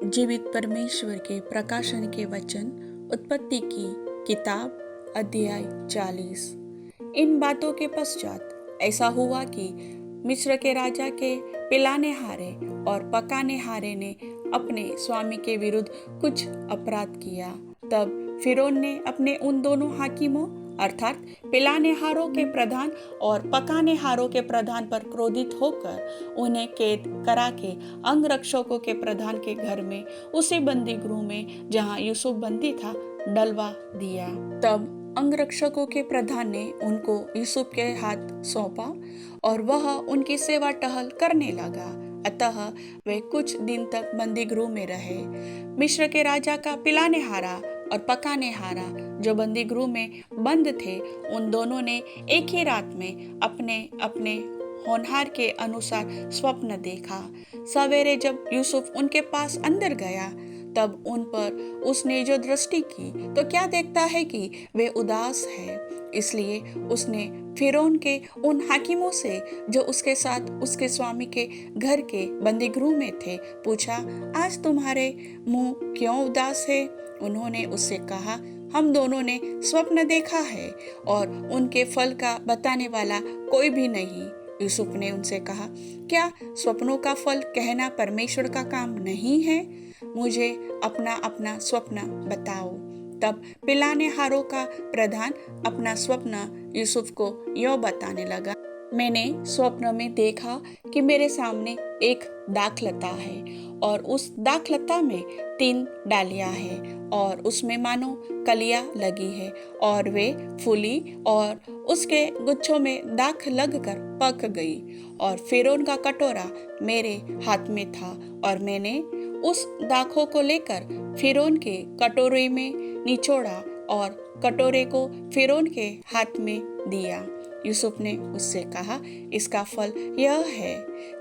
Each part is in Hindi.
जीवित परमेश्वर के प्रकाशन के वचन उत्पत्ति की किताब अध्याय 40। इन बातों के पश्चात ऐसा हुआ कि मिस्र के राजा के पिलाने हारे और पकाने हारे ने अपने स्वामी के विरुद्ध कुछ अपराध किया। तब फिरौन ने अपने उन दोनों हाकिमों अर्थात पिलाने हारों के प्रधान और पकाने हारों के प्रधान पर क्रोधित होकर उन्हें कैद करा के अंगरक्षकों के प्रधान के घर में उसी बंदी गृह में जहां यूसुफ बंदी था डलवा दिया। तब अंगरक्षकों के प्रधान ने उनको यूसुफ के हाथ सौंपा और वह उनकी सेवा टहल करने लगा। अतः वे कुछ दिन तक बंदी गृह में रहे। मिस्र के राजा का पिलाने हारा और पकाने हारा जो बंदी गृह में बंद थे, उन दोनों ने एक ही रात में अपने अपने होनहार के अनुसार स्वप्न देखा। सवेरे जब यूसुफ उनके पास अंदर गया तब उन पर उसने जो दृष्टि की तो क्या देखता है कि वे उदास है। इसलिए उसने फिरौन के उन हाकिमों से जो उसके साथ उसके स्वामी के घर के बंदीगृह में थे पूछा, आज तुम्हारे मुंह क्यों उदास है? उन्होंने उससे कहा, हम दोनों ने स्वप्न देखा है और उनके फल का बताने वाला कोई भी नहीं। यूसुफ ने उनसे कहा, क्या स्वप्नों का फल कहना परमेश्वर का काम नहीं है? मुझे अपना अपना स्वप्न बताओ। तब पिलाने हारों का प्रधान अपना स्वप्न यूसुफ को यूं बताने लगा, मैंने स्वप्न में देखा कि मेरे सामने एक दाखलता है और उस दाखलता में 3 डालियां हैं और उसमें मानो कलियां लगी है और वे फूली और उसके गुच्छों में दाख लगकर पक गई। और फिरौन का कटोरा मेरे हाथ में था और मैंने उस दाखों को लेकर फिरौन के कटोरे में निचोड़ा और कटोरे को फिरौन के हाथ में दिया। यूसुफ ने उससे कहा, इसका फल यह है,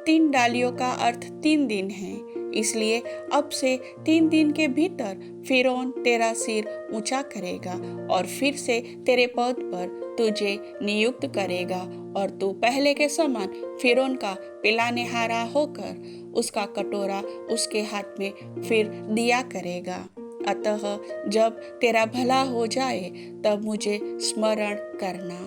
3 डालियों का अर्थ 3 दिन है। इसलिए अब से 3 दिन के भीतर फिरौन तेरा सिर ऊंचा करेगा और फिर से तेरे पद पर तुझे नियुक्त करेगा और तू पहले के समान फिरौन का पिलाने हारा होकर उसका कटोरा उसके हाथ में फिर दिया करेगा। अतः जब तेरा भला हो जाए तब मुझे स्मरण करना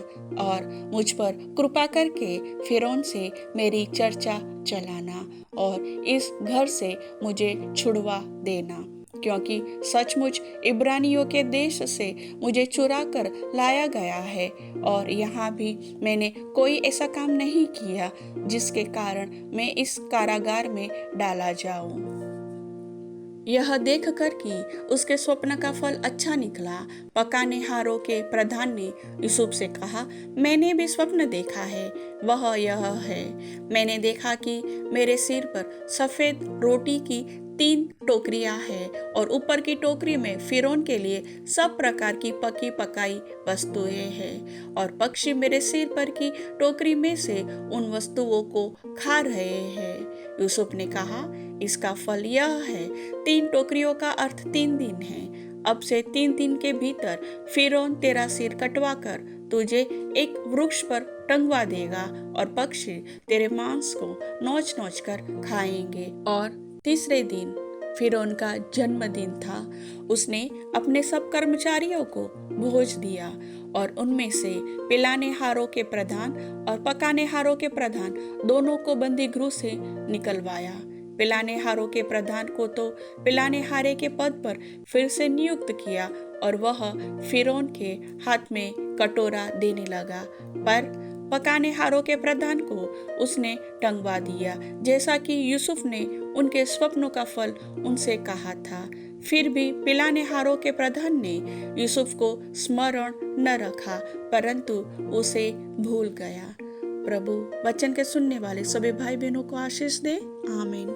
और मुझ पर कृपा करके फिरौन से मेरी चर्चा चलाना और इस घर से मुझे छुड़वा देना, क्योंकि सचमुच इब्रानियों के देश से मुझे चुरा कर लाया गया है और यहाँ भी मैंने कोई ऐसा काम नहीं किया जिसके कारण मैं इस कारागार में डाला जाऊं। यह देखकर कि उसके स्वप्न का फल अच्छा निकला, पकाने हारों के प्रधान ने यूसुफ से कहा, मैंने भी स्वप्न देखा है, वह यह है, मैंने देखा कि मेरे सिर पर सफेद रोटी की 3 टोकरियां हैं और ऊपर की टोकरी में फिरौन के लिए सब प्रकार की पकी पकाई वस्तुएं हैं और पक्षी मेरे सिर पर की टोकरी में से उन वस्तुओं को खा रहे हैं। यूसुफ ने कहा, इसका फल यह है, 3 टोकरियों का अर्थ 3 दिन है। अब से 3 दिन के भीतर फिरौन तेरा सिर कटवा कर तुझे एक वृक्ष पर टंगवा देगा और पक्षी तेरे मांस को नोच नोच कर खाएंगे। और तीसरे दिन फिरौन का जन्मदिन था। उसने अपने सब कर्मचारियों को भोज दिया और उनमें से पिलाने हारों के प्रधान और पकाने हारों के प्रधान दोनों को बंदी गृह से निकलवाया। पिलाने हारों के प्रधान को तो पिलाने हारे के पद पर फिर से नियुक्त किया और वह फिरौन के हाथ में कटोरा देने लगा, पर पकाने हारों के प्रधान को उसने टंगवा दिया, जैसा कि यूसुफ ने उनके स्वप्नों का फल उनसे कहा था। फिर भी पिलाने हारों के प्रधान ने यूसुफ को स्मरण न रखा, परंतु उसे भूल गया। प्रभु वचन के सुनने वाले सभी भाई बहनों को आशीष दे। आमीन।